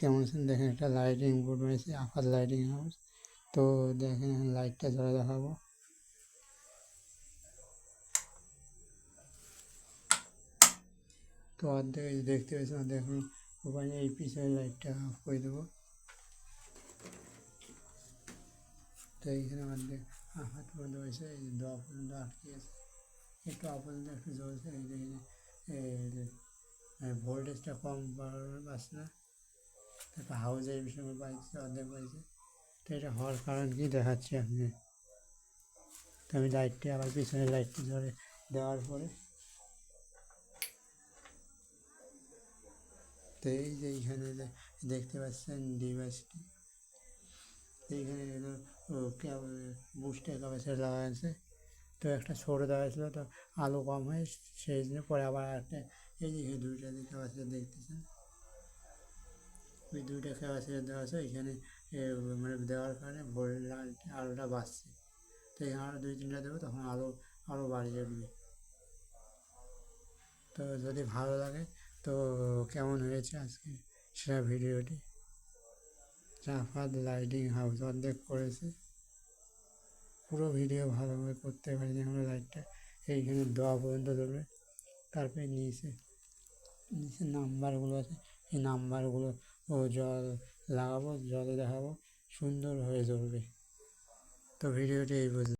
কেমন আছেন দেখেন, একটা লাইটিং বোর্ড রয়েছে, আপার লাইটিং হাউস। তো দেখেন এখন লাইটটা জ্বলে দেখাবো। তো অর্ধেক দেখতে পেয়েছেন, দেখুন ওখানে এই পিছনের লাইটটা অফ করে দেবো। তো এইখানে অর্ধেক হাত পর্যন্ত হয়েছে, এই দোয়া পর্যন্ত আটকে আছে, একটু পর্যন্ত একটু জ্বলছে। এই দেখেন ভোল্টেজটা কম পাচ্ছে না, একটা হাউজের বিষয় পাইছে, অর্ধেক পাইছে। তো এটা হওয়ার কারণ কি দেখাচ্ছি আপনি। তো আমি লাইটটি আবার পিছনের লাইটটি ধরে দেওয়ার পরে, তো এই যে এইখানে দেখতে পাচ্ছেন ডিভাইসটি, এইখানে বুস্টের ক্যাপাসিটার লাগা আছে। তো একটা ছোটো দেওয়া ছিল, তো আলো কম হয়, সেই জন্য পরে আবার একটা এই যে দুইটা ক্যাপাসিটার দেখতেছেন, ওই দুইটা ক্যাপাসিটার দেওয়া আছে। এখানে মানে দেওয়ার কারণে আলোটা বাড়ছে। তো এখানে আরও দুই তিনটা দেবো, তখন আরও বাড়িয়ে উঠবে। তো যদি ভালো লাগে তো কেমন হয়েছে আজকে সেটা ভিডিওটি। রাফাত লাইটিং হাউস অর্ধেক করেছে, পুরো ভিডিও ভালোভাবে করতে পারিনি আমরা। লাইটটা এইখানে দেওয়া পর্যন্ত ধরবে, তারপরে নিচে নাম্বারগুলো আছে, এই নাম্বারগুলো জল লাগাবো, জলে দেখাবো, সুন্দর হয়ে জ্বলবে। তো ভিডিওটি এই পর্যন্ত।